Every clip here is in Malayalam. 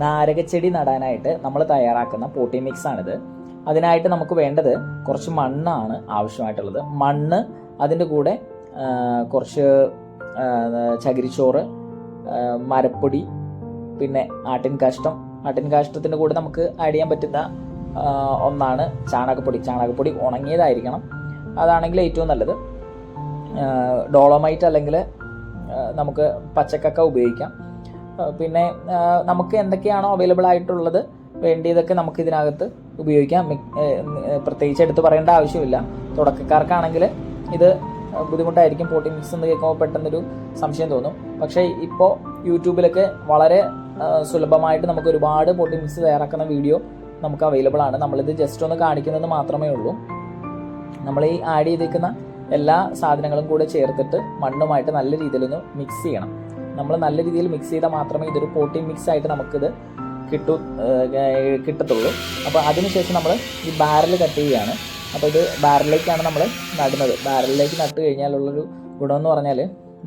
നാരകച്ചെടി നടാനായിട്ട് നമ്മൾ തയ്യാറാക്കുന്ന പോട്ടി മിക്സാണിത്. അതിനായിട്ട് നമുക്ക് വേണ്ടത് കുറച്ച് മണ്ണാണ് ആവശ്യമായിട്ടുള്ളത്. മണ്ണ്, അതിൻ്റെ കൂടെ കുറച്ച് ചകിരിച്ചോറ്, മരപ്പൊടി, പിന്നെ ആട്ടിൻകാഷ്ടത്തിൻ്റെ കൂടെ നമുക്ക് ആഡ് ചെയ്യാൻ പറ്റുന്ന ഒന്നാണ് ചാണകപ്പൊടി ഉണങ്ങിയതായിരിക്കണം, അതാണെങ്കിൽ ഏറ്റവും നല്ലത്. ഡോളോമൈറ്റ് അല്ലെങ്കിൽ നമുക്ക് പച്ചക്കക്ക ഉപയോഗിക്കാം. പിന്നെ നമുക്ക് എന്തൊക്കെയാണോ അവൈലബിൾ ആയിട്ടുള്ളത് വേണ്ടിയതൊക്കെ നമുക്ക് ഇതിനകത്ത് ഉപയോഗിക്കാം. പ്രത്യേകിച്ച് എടുത്ത് പറയേണ്ട ആവശ്യമില്ല. തുടക്കക്കാർക്കാണെങ്കിൽ ഇത് ബുദ്ധിമുട്ടായിരിക്കും. പോട്ടി മിക്സ് എന്ന് കേൾക്കുമ്പോൾ പെട്ടെന്നൊരു സംശയം തോന്നും. പക്ഷേ ഇപ്പോൾ യൂട്യൂബിലൊക്കെ വളരെ സുലഭമായിട്ട് നമുക്ക് ഒരുപാട് പോട്ടി മിക്സ് തയ്യാറാക്കുന്ന വീഡിയോ നമുക്ക് അവൈലബിൾ ആണ്. നമ്മളിത് ജസ്റ്റ് ഒന്ന് കാണിക്കുന്നത് മാത്രമേ ഉള്ളൂ. നമ്മൾ ഈ ആഡ് ചെയ്തേക്കുന്ന എല്ലാ സാധനങ്ങളും കൂടെ ചേർത്തിട്ട് മണ്ണുമായിട്ട് നല്ല രീതിയിലൊന്ന് മിക്സ് ചെയ്യണം. നമ്മൾ നല്ല രീതിയിൽ മിക്സ് ചെയ്താൽ മാത്രമേ ഇതൊരു പോട്ടി മിക്സ് ആയിട്ട് നമുക്കിത് കിട്ടത്തുള്ളൂ. അപ്പോൾ അതിനുശേഷം നമ്മൾ ഈ ബാരൽ കട്ട് ചെയ്യുകയാണ്. അപ്പോൾ ഇത് ബാരലിലേക്കാണ് നമ്മൾ നടുന്നത്. ബാരലിലേക്ക് നട്ട് കഴിഞ്ഞാലുള്ളൊരു ഗുണമെന്ന് പറഞ്ഞാൽ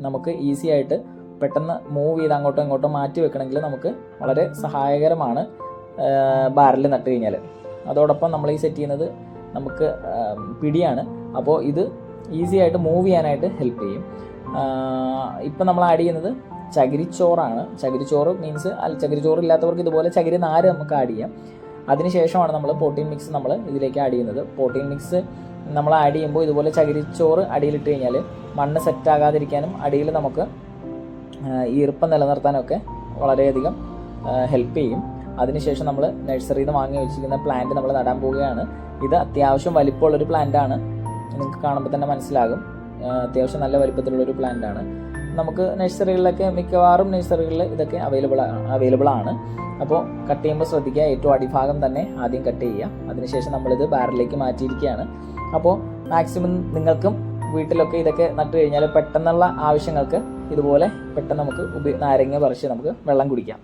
നമുക്ക് ഈസി ആയിട്ട് പെട്ടെന്ന് മൂവ് ചെയ്ത് അങ്ങോട്ടും ഇങ്ങോട്ടും മാറ്റി വെക്കണമെങ്കിൽ നമുക്ക് വളരെ സഹായകരമാണ് ബാരൽ നട്ട് കഴിഞ്ഞാൽ. അതോടൊപ്പം നമ്മൾ ഈ സെറ്റ് ചെയ്യുന്നത് നമുക്ക് പിടിയാണ്. അപ്പോൾ ഇത് ഈസി ആയിട്ട് മൂവ് ചെയ്യാനായിട്ട് ഹെൽപ്പ് ചെയ്യും. ഇപ്പം നമ്മൾ ആഡ് ചെയ്യുന്നത് ചകിരിച്ചോറാണ്. ചകിരിച്ചോറ് മീൻസ് ചകിരിച്ചോറ് ഇല്ലാത്തവർക്ക് ഇതുപോലെ ചകിരി നാര് നമുക്ക് ആഡ് ചെയ്യാം. അതിനുശേഷമാണ് നമ്മൾ പോട്ടീൻ മിക്സ് നമ്മൾ ഇതിലേക്ക് ആഡ് ചെയ്യുന്നത്. പോട്ടീൻ മിക്സ് നമ്മൾ ആഡ് ചെയ്യുമ്പോൾ ഇതുപോലെ ചകിരിച്ചോറ് അടിയിലിട്ട് കഴിഞ്ഞാൽ മണ്ണ് സെറ്റാകാതിരിക്കാനും അടിയിൽ നമുക്ക് ഈർപ്പം നിലനിർത്താനൊക്കെ വളരെയധികം ഹെൽപ്പ് ചെയ്യും. അതിനുശേഷം നമ്മൾ നഴ്സറിയിൽ നിന്ന് വാങ്ങി വെച്ചിരിക്കുന്ന പ്ലാന്റ് നമ്മൾ നടാൻ പോവുകയാണ്. ഇത് അത്യാവശ്യം വലിപ്പമുള്ളൊരു പ്ലാന്റാണ്. നിങ്ങൾക്ക് കാണുമ്പോൾ തന്നെ മനസ്സിലാകും, അത്യാവശ്യം നല്ല വലിപ്പത്തിലുള്ളൊരു പ്ലാന്റാണ്. നമുക്ക് നഴ്സറികളിലൊക്കെ മിക്കവാറും നഴ്സറികളിൽ ഇതൊക്കെ അവൈലബിൾ ആണ്. അപ്പോൾ കട്ട് ചെയ്യുമ്പോൾ ശ്രദ്ധിക്കുക, ഏറ്റവും അടിഭാഗം തന്നെ ആദ്യം കട്ട് ചെയ്യുക. അതിനുശേഷം നമ്മളിത് ബാരലിലേക്ക് മാറ്റിയിരിക്കുകയാണ്. അപ്പോൾ മാക്സിമം നിങ്ങൾക്കും വീട്ടിലൊക്കെ ഇതൊക്കെ നട്ട് കഴിഞ്ഞാൽ പെട്ടെന്നുള്ള ആവശ്യങ്ങൾക്ക് ഇതുപോലെ പെട്ടെന്ന് നമുക്ക് നാരങ്ങ പറിച്ച് നമുക്ക് വെള്ളം കുടിക്കാം.